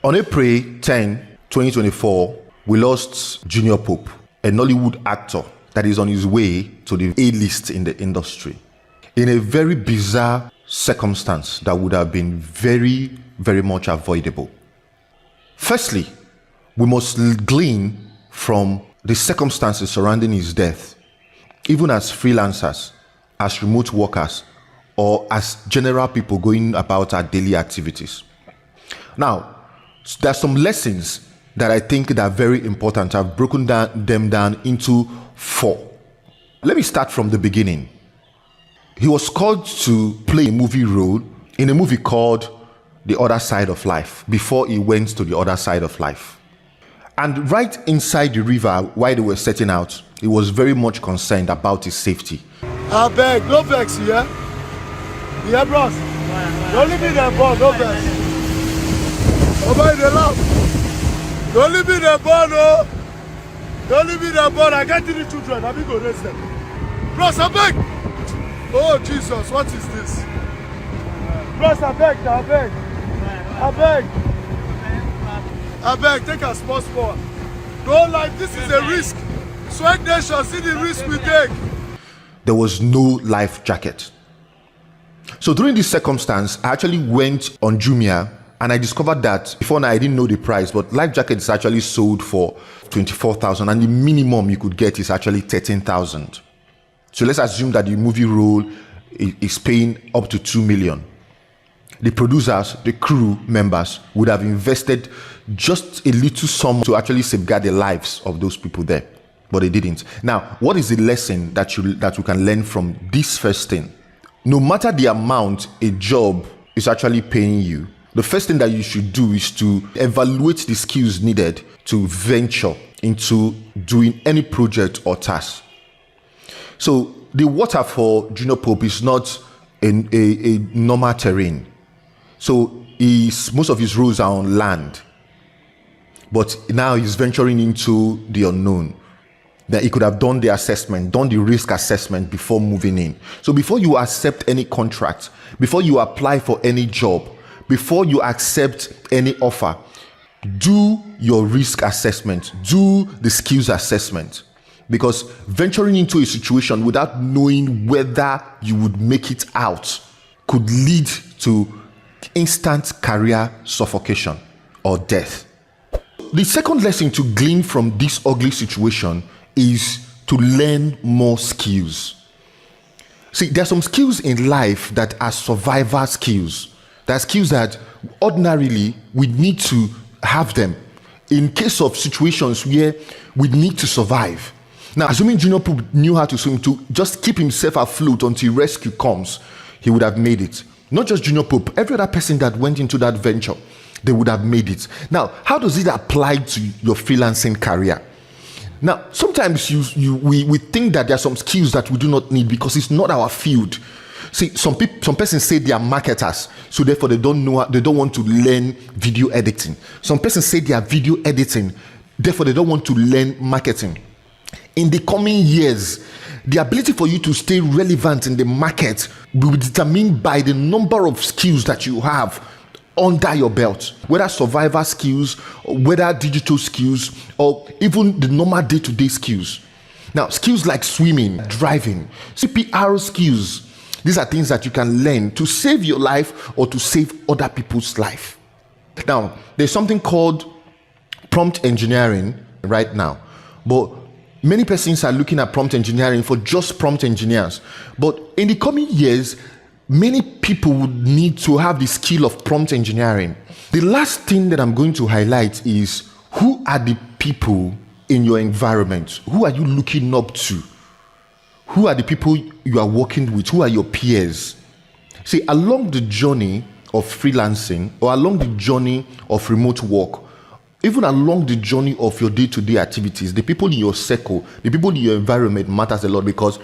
On April 10, 2024, we lost JuniorPope, a Nollywood actor that is on his way to the A-list in the industry, in a very bizarre circumstance that would have been very, very much avoidable. Firstly, we must glean from the circumstances surrounding his death, even as freelancers, as remote workers, or as general people going about our daily activities. Now, there are some lessons that I think that are very important. I've broken them down into 4. Let me start from the beginning. He was called to play a movie role in a movie called The Other Side of Life before he went to the other side of life. And right inside the river, while they were setting out, he was very much concerned about his safety. I beg, no vex, yeah? Yeah, bros. Don't leave me there, boy, no vex. Over the love. Don't leave me there, boy, no. Don't leave me there, boy. I got 3 children. I will go raise them. Bros, I beg. Oh, Jesus, what is this? Bros, I beg, I beg. I beg. I beg, take a small spot. Don't like, this is a risk. Sweat Nation, see the risk we take. There was no life jacket. So during this circumstance, I actually went on Jumia and I discovered that before now I didn't know the price, but life jacket is actually sold for 24,000 and the minimum you could get is actually 13,000. So let's assume that the movie role is paying up to 2 million. The producers, the crew members would have invested just a little sum to actually safeguard the lives of those people there, but they didn't. Now, what is the lesson that you can learn from this first thing? No matter the amount a job is actually paying you, the first thing that you should do is to evaluate the skills needed to venture into doing any project or task. So the water for JuniorPope is not a normal terrain. So most of his roles are on land. But now he's venturing into the unknown. That he could have done the assessment, done the risk assessment before moving in. So before you accept any contract, before you apply for any job, before you accept any offer, do your risk assessment, do the skills assessment. Because venturing into a situation without knowing whether you would make it out could lead to instant career suffocation or death. The second lesson to glean from this ugly situation is to learn more skills. See, there are some skills in life that are survival skills. There are skills that ordinarily we need to have them in case of situations where we need to survive. Now, assuming JuniorPope knew how to swim to just keep himself afloat until rescue comes, he would have made it. Not just JuniorPope, every other person that went into that venture, they would have made it. Now, how does it apply to your freelancing career? Now, sometimes we think that there are some skills that we do not need because it's not our field. See, some persons say they are marketers, so therefore they don't want to learn video editing. Some persons say they are video editing, therefore they don't want to learn marketing. In the coming years, the ability for you to stay relevant in the market will be determined by the number of skills that you have under your belt, whether survival skills, whether digital skills, or even the normal day-to-day skills. Now, skills like swimming, driving, CPR skills, these are things that you can learn to save your life or to save other people's life. Now, there's something called prompt engineering right now, but many persons are looking at prompt engineering for just prompt engineers. But in the coming years, many people would need to have the skill of prompt engineering. The last thing that I'm going to highlight is who are the people in your environment? Who are you looking up to? Who are the people you are working with? Who are your peers? See, along the journey of freelancing or along the journey of remote work, even along the journey of your day-to-day activities, the people in your circle, the people in your environment matters a lot because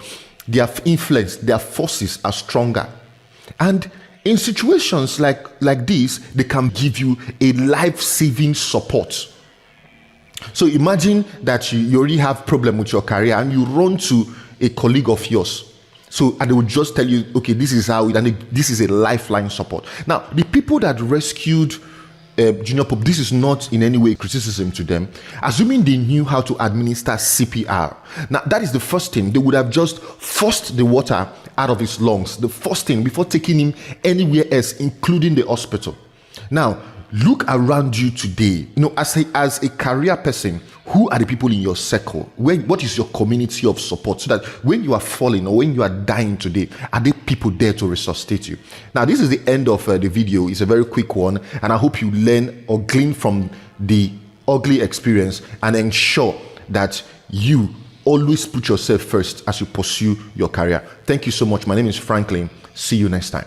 their influence, their forces are stronger. And in situations like this, they can give you a life-saving support. So imagine that you already have problem with your career and you run to a colleague of yours. So, and they will just tell you, okay, this is how, and this is a lifeline support. Now, the people that rescued JuniorPope, this is not in any way criticism to them. Assuming they knew how to administer CPR, now that is the first thing. They would have just forced the water out of his lungs, the first thing, before taking him anywhere else, including the hospital. Now, look around you today. You know, as a career person, who are the people in your circle? What is your community of support? So that when you are falling or when you are dying today, are there people there to resuscitate you? Now, this is the end of the video. It's a very quick one, and I hope you learn or glean from the ugly experience and ensure that you always put yourself first as you pursue your career. Thank you so much. My name is Franklin. See you next time.